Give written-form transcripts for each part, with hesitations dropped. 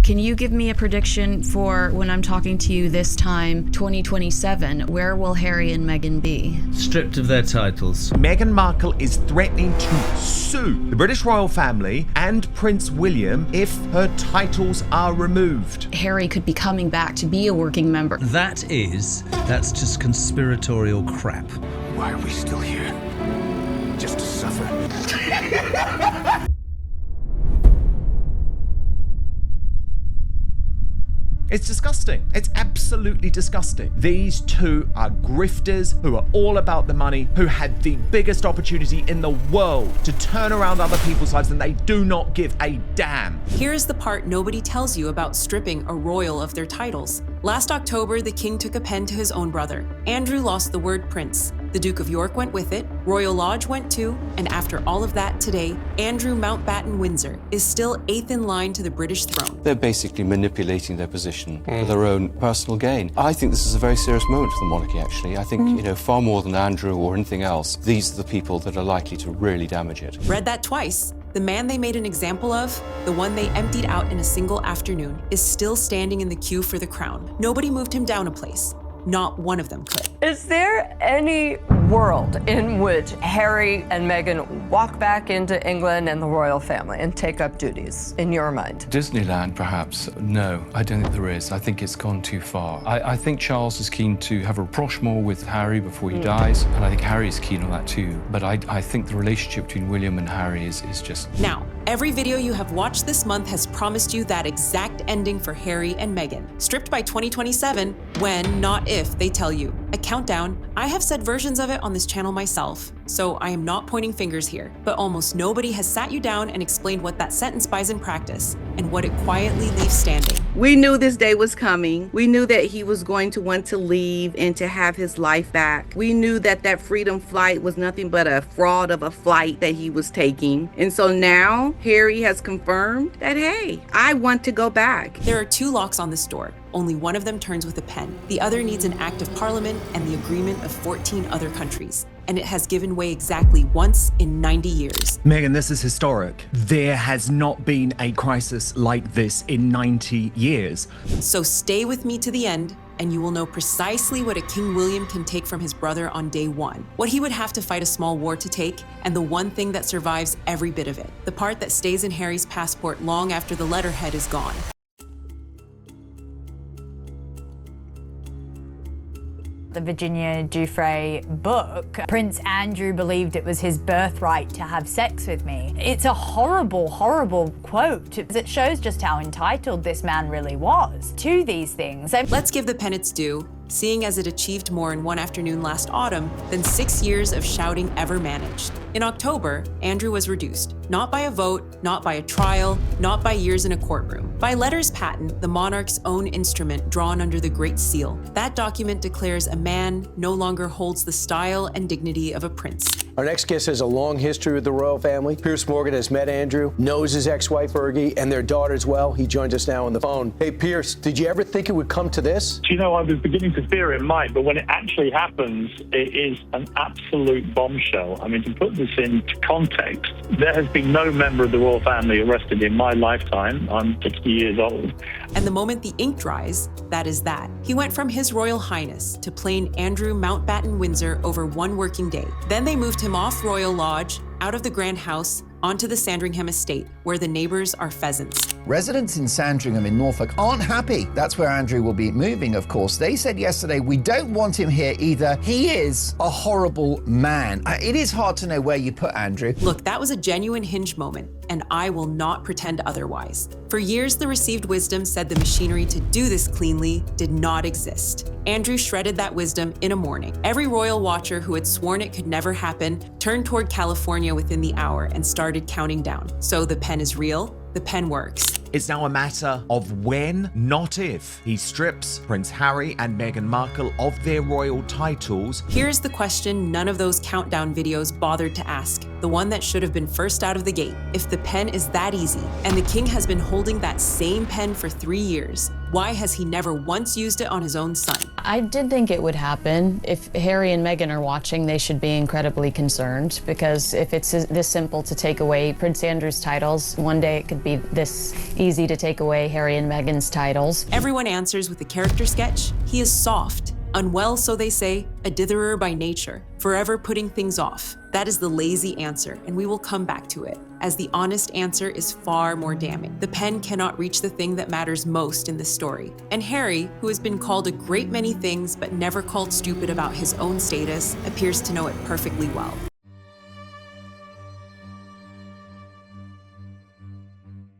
Can you give me a prediction for when I'm talking to you this time, 2027? Where will Harry and Meghan be? Stripped of their titles. Meghan Markle is threatening to sue the British royal family and Prince William if her titles are removed. Harry could be coming back to be a working member. That's just conspiratorial crap. Why are we still here? Just to suffer? It's disgusting. It's absolutely disgusting. These two are grifters who are all about the money, who had the biggest opportunity in the world to turn around other people's lives, and they do not give a damn. Here's the part nobody tells you about stripping a royal of their titles. Last October, the king took a pen to his own brother. Andrew lost the word prince. The Duke of York went with it, Royal Lodge went too, and after all of that today, Andrew Mountbatten-Windsor is still 8th in line to the British throne. They're basically manipulating their position for their own personal gain. I think this is a very serious moment for the monarchy, actually. I think, far more than Andrew or anything else, these are the people that are likely to really damage it. Read that twice. The man they made an example of, the one they emptied out in a single afternoon, is still standing in the queue for the crown. Nobody moved him down a place. Not one of them could. Is there any world in which Harry and Meghan walk back into England and the royal family and take up duties, in your mind? Disneyland, perhaps? No, I don't think there is. I think it's gone too far. I think Charles is keen to have a rapprochement with Harry before he dies, and I think Harry is keen on that too. But I think the relationship between William and Harry is just... Now, every video you have watched this month has promised you that exact ending for Harry and Meghan. Stripped by 2027, when, not if, they tell you. A countdown. I have said versions of it on this channel myself, so I am not pointing fingers here, but almost nobody has sat you down and explained what that sentence buys in practice and what it quietly leaves standing. We knew this day was coming. We knew that he was going to want to leave and to have his life back. We knew that that freedom flight was nothing but a fraud of a flight that he was taking. And so now Harry has confirmed that, hey, I want to go back. There are 2 locks on this door. Only one of them turns with a pen. The other needs an act of parliament and the agreement of 14 other countries. And it has given way exactly once in 90 years. Meghan, this is historic. There has not been a crisis like this in 90 years. So stay with me to the end, and you will know precisely what a King William can take from his brother on day 1, what he would have to fight a small war to take, and the one thing that survives every bit of it, the part that stays in Harry's passport long after the letterhead is gone. The Virginia Giuffre book, Prince Andrew believed it was his birthright to have sex with me. It's a horrible, horrible quote. It shows just how entitled this man really was to these things. Let's give the pen its due, seeing as it achieved more in one afternoon last autumn than 6 years of shouting ever managed. In October, Andrew was reduced, not by a vote, not by a trial, not by years in a courtroom, by letters patent, the monarch's own instrument drawn under the Great Seal. That document declares a man no longer holds the style and dignity of a prince. Our next guest has a long history with the royal family. Piers Morgan has met Andrew, knows his ex-wife Fergie, and their daughter as well. He joins us now on the phone. Hey, Piers, did you ever think it would come to this? Do you know, I was beginning to fear it might, but when it actually happens, it is an absolute bombshell. I mean, to put this into context, there has been no member of the royal family arrested in my lifetime. I'm 60 years old. And the moment the ink dries, that is that. He went from His Royal Highness to plain Andrew Mountbatten-Windsor over one working day. Then they moved him off Royal Lodge, out of the Grand House, onto the Sandringham estate, where the neighbors are pheasants. Residents in Sandringham in Norfolk aren't happy. That's where Andrew will be moving, of course. They said yesterday, we don't want him here either. He is a horrible man. It is hard to know where you put Andrew. Look, that was a genuine hinge moment, and I will not pretend otherwise. For years, the received wisdom said the machinery to do this cleanly did not exist. Andrew shredded that wisdom in a morning. Every royal watcher who had sworn it could never happen turned toward California within the hour and started counting down. So the pen is real, the pen works. It's now a matter of when, not if, he strips Prince Harry and Meghan Markle of their royal titles. Here's the question none of those countdown videos bothered to ask. the one that should have been first out of the gate. If the pen is that easy, and the king has been holding that same pen for 3 years, why has he never once used it on his own son? I did think it would happen. If Harry and Meghan are watching, they should be incredibly concerned, because if it's this simple to take away Prince Andrew's titles, one day it could be this easy to take away Harry and Meghan's titles. Everyone answers with a character sketch. He is soft, unwell, so they say, a ditherer by nature, forever putting things off. That is the lazy answer, and we will come back to it, as the honest answer is far more damning. The pen cannot reach the thing that matters most in this story. And Harry, who has been called a great many things but never called stupid about his own status, appears to know it perfectly well.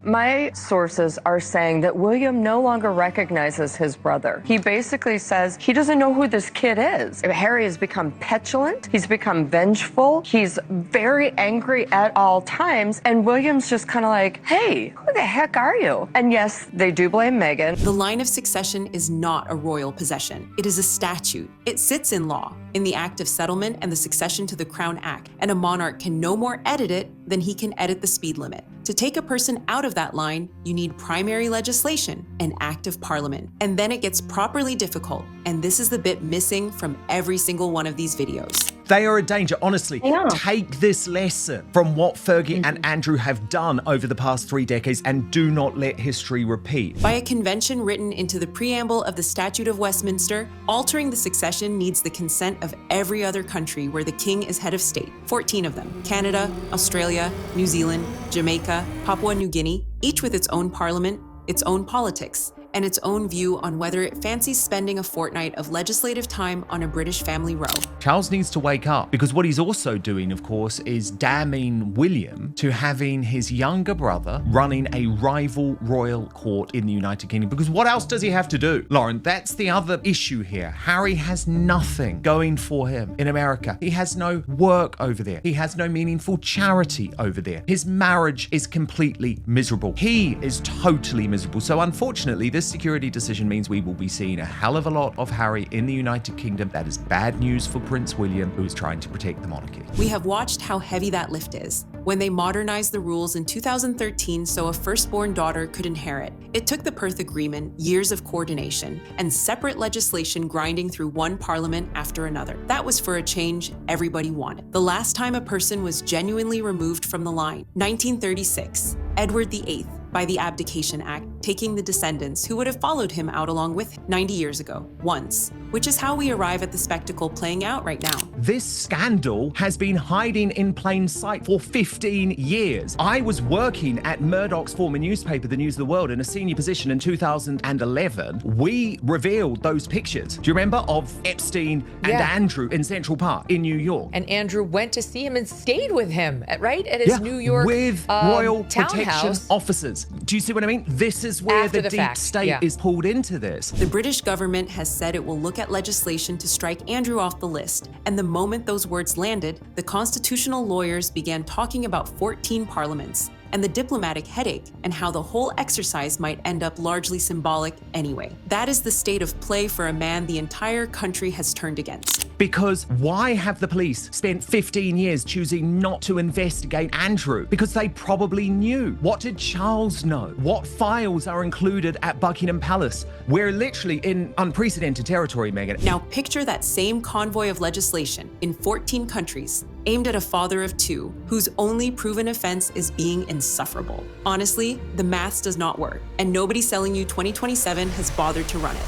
My sources are saying that William no longer recognizes his brother. He basically says he doesn't know who this kid is. Harry has become petulant, he's become vengeful, he's very angry at all times, and William's just kind of like, hey, who the heck are you? And yes, they do blame Meghan. The line of succession is not a royal possession. It is a statute. It sits in law, in the Act of Settlement and the Succession to the Crown Act, and a monarch can no more edit it than he can edit the speed limit. To take a person out of that line, you need primary legislation, an act of parliament. And then it gets properly difficult. And this is the bit missing from every single one of these videos. They are a danger, honestly. Take this lesson from what Fergie and Andrew have done over the past 3 decades and do not let history repeat. By a convention written into the preamble of the Statute of Westminster, altering the succession needs the consent of every other country where the king is head of state, 14 of them: Canada, Australia, New Zealand, Jamaica, Papua New Guinea, each with its own parliament, its own politics, and its own view on whether it fancies spending a fortnight of legislative time on a British family row. Charles needs to wake up, because what he's also doing, of course, is damning William to having his younger brother running a rival royal court in the United Kingdom. Because what else does he have to do, Lauren? That's the other issue here. Harry has nothing going for him in America. He has no work over there. He has no meaningful charity over there. His marriage is completely miserable. He is totally miserable. So unfortunately, this security decision means we will be seeing a hell of a lot of Harry in the United Kingdom. That is bad news for Prince William, who is trying to protect the monarchy. We have watched how heavy that lift is when they modernized the rules in 2013 so a firstborn daughter could inherit. It took the Perth Agreement, years of coordination, and separate legislation grinding through one parliament after another. That was for a change everybody wanted. The last time a person was genuinely removed from the line, 1936, Edward VIII, by the Abdication Act, taking the descendants who would have followed him out along with 90 years ago, once, which is how we arrive at the spectacle playing out right now. This scandal has been hiding in plain sight for 15 years. I was working at Murdoch's former newspaper, The News of the World, in a senior position in 2011. We revealed those pictures. Do you remember, of Epstein and Andrew in Central Park in New York? And Andrew went to see him and stayed with him, right? At his New York with royal protection townhouse. officers. Do you see what I mean? This is where After the deep state is pulled into this. The British government has said it will look at legislation to strike Andrew off the list, and the moment those words landed, the constitutional lawyers began talking about 14 parliaments and the diplomatic headache and how the whole exercise might end up largely symbolic anyway. That is the state of play for a man the entire country has turned against. Because why have the police spent 15 years choosing not to investigate Andrew? Because they probably knew. What did Charles know? What files are included at Buckingham Palace? We're literally in unprecedented territory, Meghan. Now picture that same convoy of legislation in 14 countries, aimed at a father of two, whose only proven offense is being insufferable. Honestly, the maths does not work, and nobody selling you 2027 has bothered to run it.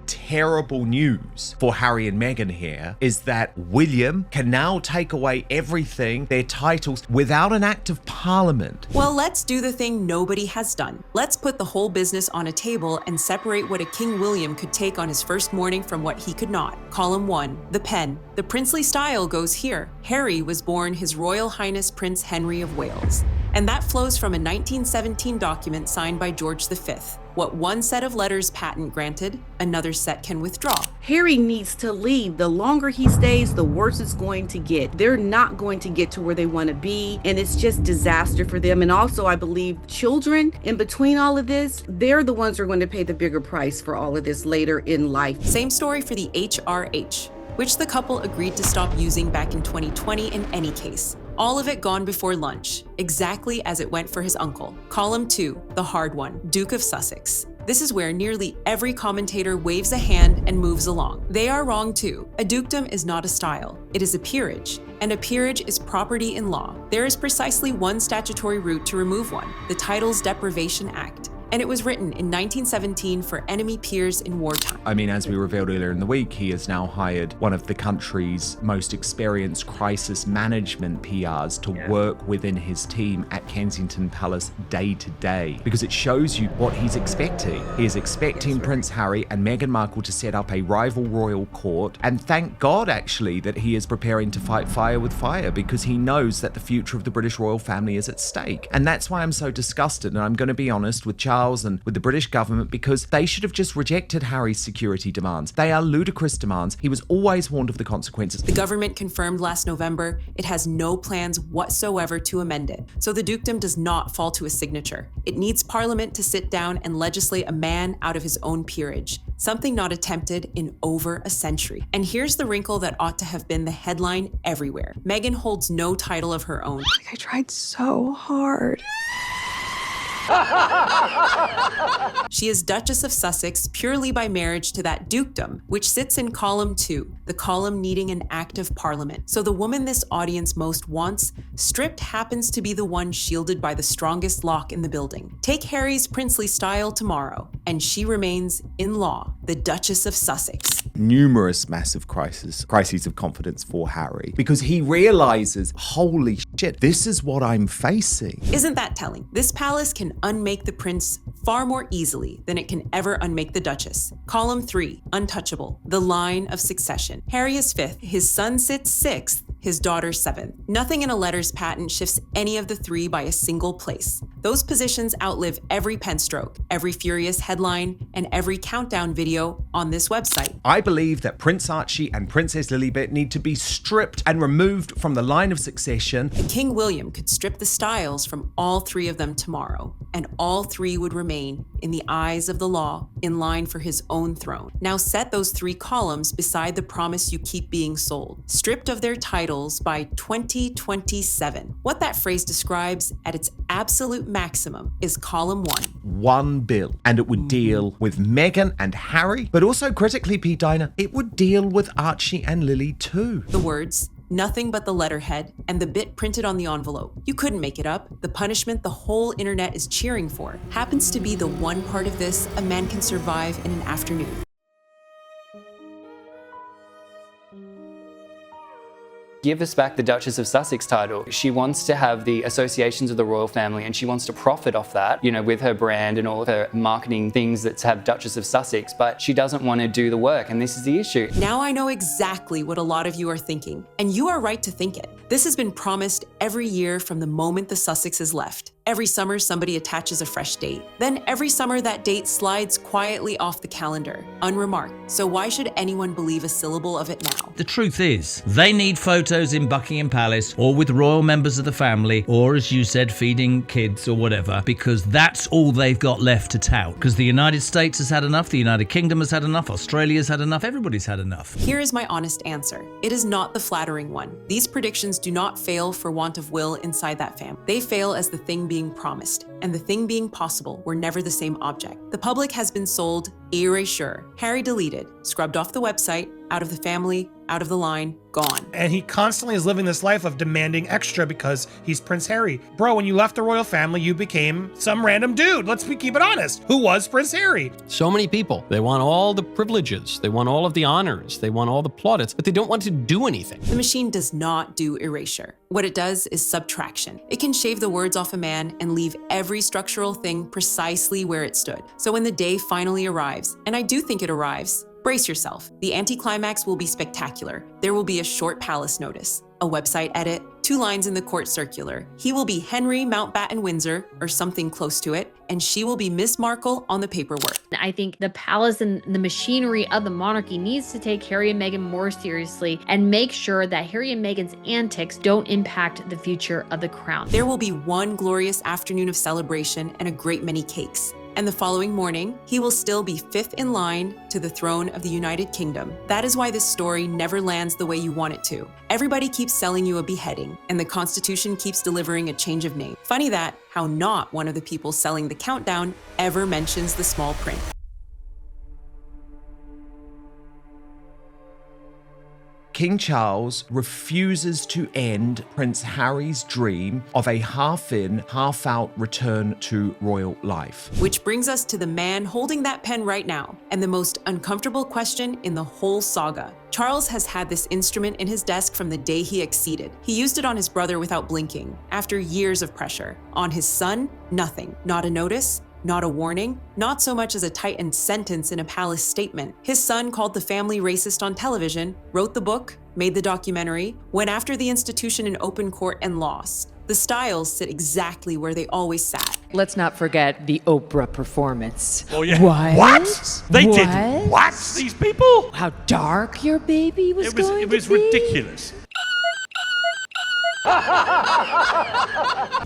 Terrible news for Harry and Meghan here is that William can now take away everything, their titles, without an act of parliament. Well, let's do the thing nobody has done. Let's put the whole business on a table and separate what a King William could take on his first morning from what he could not. Column 1, the pen. The princely style goes here. Harry was born His Royal Highness Prince Henry of Wales. And that flows from a 1917 document signed by George V. What one set of letters patent granted, another set can withdraw. Harry needs to leave. The longer he stays, the worse it's going to get. They're not going to get to where they want to be, and it's just disaster for them. And also, I believe children in between all of this, they're the ones who are going to pay the bigger price for all of this later in life. Same story for the HRH. which the couple agreed to stop using back in 2020 in any case. All of it gone before lunch, exactly as it went for his uncle. Column 2, the hard one, Duke of Sussex. This is where nearly every commentator waves a hand and moves along. They are wrong too. A dukedom is not a style, it is a peerage. And a peerage is property in law. There is precisely one statutory route to remove one, the Titles Deprivation Act. And it was written in 1917 for enemy peers in wartime. I mean, as we revealed earlier in the week, he has now hired one of the country's most experienced crisis management PRs to work within his team at Kensington Palace day to day, because it shows you what he's expecting. He is expecting Prince Harry and Meghan Markle to set up a rival royal court, and thank God actually that he is preparing to fight fire with fire, because he knows that the future of the British royal family is at stake. And that's why I'm so disgusted, and I'm going to be honest with Charles and with the British government, because they should have just rejected Harry's security demands. They are ludicrous demands. He was always warned of the consequences. The government confirmed last November it has no plans whatsoever to amend it, so the dukedom does not fall to a signature. It needs Parliament to sit down and legislate a man out of his own peerage, something not attempted in over a century. And here's the wrinkle that ought to have been the headline everywhere. Meghan holds no title of her own. I tried so hard. She is Duchess of Sussex purely by marriage to that dukedom, which sits in column 2, the column needing an act of parliament. So the woman this audience most wants, stripped, happens to be the one shielded by the strongest lock in the building. Take Harry's princely style tomorrow, and she remains, in law, the Duchess of Sussex. Numerous massive crises of confidence for Harry, because he realizes, holy shit, this is what I'm facing. Isn't that telling? This palace can unmake the prince far more easily than it can ever unmake the Duchess. Column 3, untouchable, the line of succession. Harry is 5th, his son sits 6th, his daughter 7th. Nothing in a letters patent shifts any of the 3 by a single place. Those positions outlive every pen stroke, every furious headline, and every countdown video on this website. I believe that Prince Archie and Princess Lilibet need to be stripped and removed from the line of succession. King William could strip the styles from all 3 of them tomorrow, and all 3 would remain, in the eyes of the law, in line for his own throne. Now set those 3 columns beside the promise you keep being sold, stripped of their titles by 2027. What that phrase describes at its absolute maximum is column 1. One bill, and it would deal with Meghan and Harry, but also critically, Pete Diner, it would deal with Archie and Lily too. The words, nothing but the letterhead, and the bit printed on the envelope. You couldn't make it up. The punishment the whole internet is cheering for happens to be the one part of this a man can survive in an afternoon. Give us back the Duchess of Sussex title. She wants to have the associations of the royal family, and she wants to profit off that, you know, with her brand and all of her marketing things that have Duchess of Sussex, but she doesn't want to do the work, and this is the issue. Now I know exactly what a lot of you are thinking, and you are right to think it. This has been promised every year from the moment the Sussexes left. Every summer, somebody attaches a fresh date. Then every summer, that date slides quietly off the calendar, unremarked. So why should anyone believe a syllable of it now? The truth is, they need photos in Buckingham Palace or with royal members of the family, or as you said, feeding kids or whatever, because that's all they've got left to tout. Because the United States has had enough, the United Kingdom has had enough, Australia's had enough, everybody's had enough. Here is my honest answer. It is not the flattering one. These predictions do not fail for want of will inside that family. They fail as the thing being promised, and the thing being possible were never the same object. The public has been sold erasure. Harry deleted, scrubbed off the website, out of the family, out of the line, gone. And he constantly is living this life of demanding extra because he's Prince Harry. Bro, when you left the royal family, you became some random dude. Let's keep it honest. Who was Prince Harry? So many people, they want all the privileges, they want all of the honors, they want all the plaudits, but they don't want to do anything. The machine does not do erasure. What it does is subtraction. It can shave the words off a man and leave every structural thing precisely where it stood. So when the day finally arrives, and I do think it arrives, brace yourself. The anticlimax will be spectacular. There will be a short palace notice, a website edit, 2 lines in the court circular. He will be Henry Mountbatten-Windsor, or something close to it, and she will be Miss Markle on the paperwork. I think the palace and the machinery of the monarchy needs to take Harry and Meghan more seriously and make sure that Harry and Meghan's antics don't impact the future of the crown. There will be one glorious afternoon of celebration and a great many cakes. And the following morning, he will still be 5th in line to the throne of the United Kingdom. That is why this story never lands the way you want it to. Everybody keeps selling you a beheading, and the Constitution keeps delivering a change of name. Funny that how not one of the people selling the countdown ever mentions the small print. King Charles refuses to end Prince Harry's dream of a half-in, half-out return to royal life. Which brings us to the man holding that pen right now, and the most uncomfortable question in the whole saga. Charles has had this instrument in his desk from the day he acceded. He used it on his brother without blinking, after years of pressure. On his son, nothing. Not a notice, not a warning, not so much as a tightened sentence in a palace statement. His son called the family racist on television, wrote the book, made the documentary, went after the institution in open court and lost. The Styles sit exactly where they always sat. Let's not forget the Oprah performance. Oh yeah. What? They did what? These people? How dark your baby was going to be? It was ridiculous.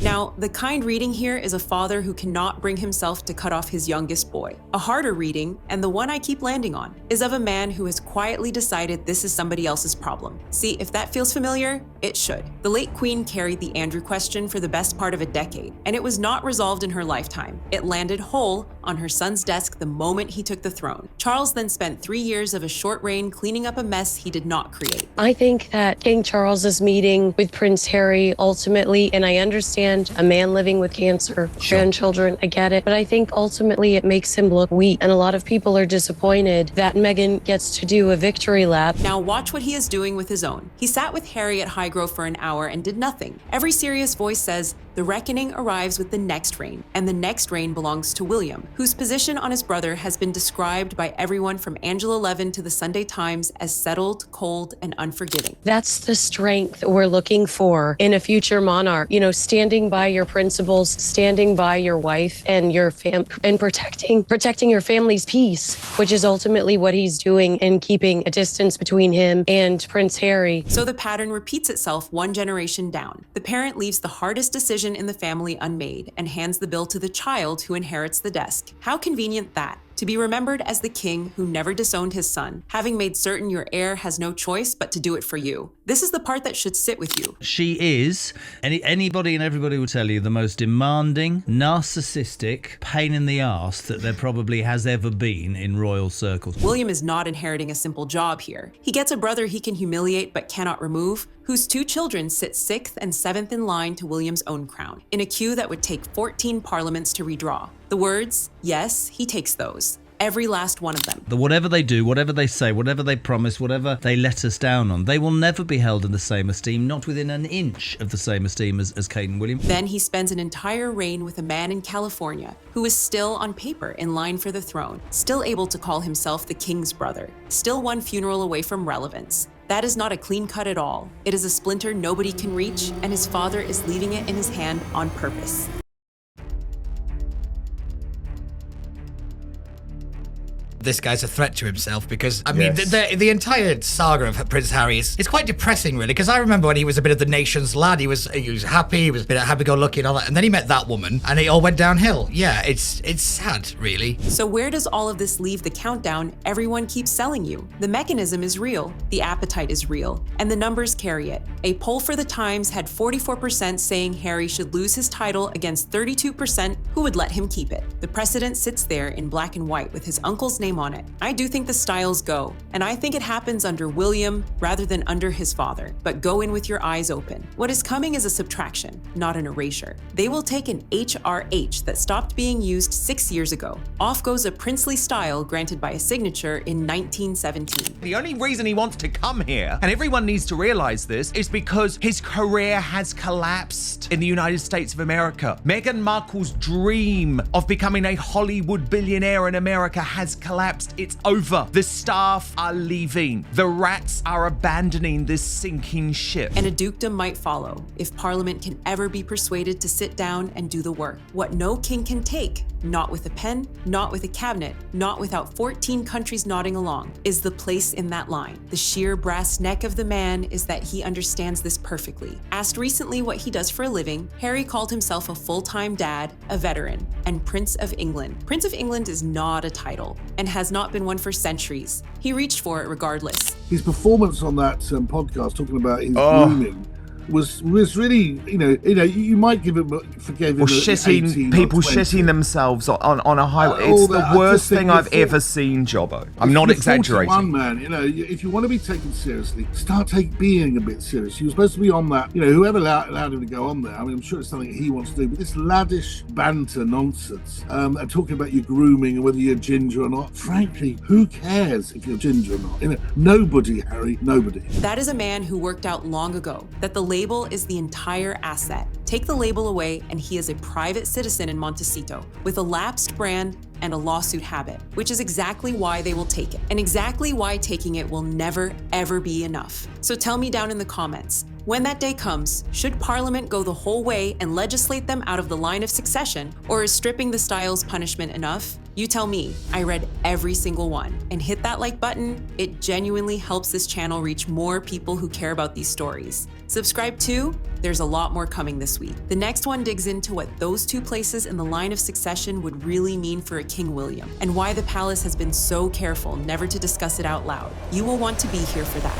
Now, the kind reading here is a father who cannot bring himself to cut off his youngest boy. A harder reading, and the one I keep landing on, is of a man who has quietly decided this is somebody else's problem. See, if that feels familiar, it should. The late Queen carried the Andrew question for the best part of a decade, and it was not resolved in her lifetime. It landed whole on her son's desk the moment he took the throne. Charles then spent 3 years of a short reign cleaning up a mess he did not create. I think that King Charles's meeting with Prince Harry ultimately, and I understand a man living with cancer, grandchildren, I get it, but I think ultimately it makes him look weak, and a lot of people are disappointed that Meghan gets to do a victory lap. Now watch what he is doing with his own. He sat with Harry at Highgrove for an hour and did nothing. Every serious voice says, the reckoning arrives with the next reign, and the next reign belongs to William, whose position on his brother has been described by everyone from Angela Levin to the Sunday Times as settled, cold, and unforgiving. That's the strength we're looking for in a future monarch. You know, standing by your principles, standing by your wife and your and protecting your family's peace, which is ultimately what he's doing, and keeping a distance between him and Prince Harry. So the pattern repeats itself one generation down. The parent leaves the hardest decision in the family unmade and hands the bill to the child who inherits the desk. How convenient that. To be remembered as the king who never disowned his son, having made certain your heir has no choice but to do it for you. This is the part that should sit with you. She is, anybody and everybody will tell you, the most demanding, narcissistic pain in the arse that there probably has ever been in royal circles. William is not inheriting a simple job here. He gets a brother he can humiliate but cannot remove, whose 2 children sit 6th and 7th in line to William's own crown, in a queue that would take 14 parliaments to redraw. The words, yes, he takes those. Every last one of them. Whatever they do, whatever they say, whatever they promise, whatever they let us down on, they will never be held in the same esteem, not within an inch of the same esteem as Kate and William. Then he spends an entire reign with a man in California who is still on paper in line for the throne, still able to call himself the king's brother, still one funeral away from relevance. That is not a clean cut at all. It is a splinter nobody can reach, and his father is leaving it in his hand on purpose. This guy's a threat to himself because, I mean, the entire saga of Prince Harry is quite depressing, really, because I remember when he was a bit of the nation's lad, he was happy, he was a bit happy-go-lucky and all that, and then he met that woman, and it all went downhill. Yeah, it's sad, really. So where does all of this leave the countdown everyone keeps selling you? The mechanism is real, the appetite is real, and the numbers carry it. A poll for the Times had 44% saying Harry should lose his title against 32% who would let him keep it. The precedent sits there in black and white with his uncle's name on it. I do think the Styles go, and I think it happens under William rather than under his father, but go in with your eyes open. What is coming is a subtraction, not an erasure. They will take an HRH that stopped being used 6 years ago. Off goes a princely style granted by a signature in 1917. The only reason he wants to come here, and everyone needs to realize this, is because his career has collapsed in the United States of America. Meghan Markle's dream of becoming a Hollywood billionaire in America has collapsed. collapsed. It's over. The staff are leaving. The rats are abandoning this sinking ship. And a dukedom might follow if Parliament can ever be persuaded to sit down and do the work. What no king can take, not with a pen, not with a cabinet, not without 14 countries nodding along, is the place in that line. The sheer brass neck of the man is that he understands this perfectly. Asked recently what he does for a living, Harry called himself a full-time dad, a veteran, and Prince of England. Prince of England is not a title, and has not been one for centuries. He reached for it regardless. His performance on that podcast, talking about his grooming, was really, you might forgive him. Or people shitting themselves on a highway. It's the worst thing I've ever seen, Jobbo. I'm not exaggerating. 41, man, if you want to be taken seriously, start being a bit serious. He was supposed to be on that. Whoever allowed him to go on there. I mean, I'm sure it's something he wants to do. But this laddish banter nonsense, and talking about your grooming and whether you're ginger or not. Frankly, who cares if you're ginger or not? Nobody, Harry, nobody. That is a man who worked out long ago that the label is the entire asset. Take the label away and he is a private citizen in Montecito with a lapsed brand and a lawsuit habit, which is exactly why they will take it, and exactly why taking it will never, ever be enough. So tell me down in the comments, when that day comes, should Parliament go the whole way and legislate them out of the line of succession, or is stripping the Styles punishment enough? You tell me. I read every single one. And hit that like button. It genuinely helps this channel reach more people who care about these stories. Subscribe too. There's a lot more coming this week. The next one digs into what those two places in the line of succession would really mean for a King William, and why the palace has been so careful never to discuss it out loud. You will want to be here for that.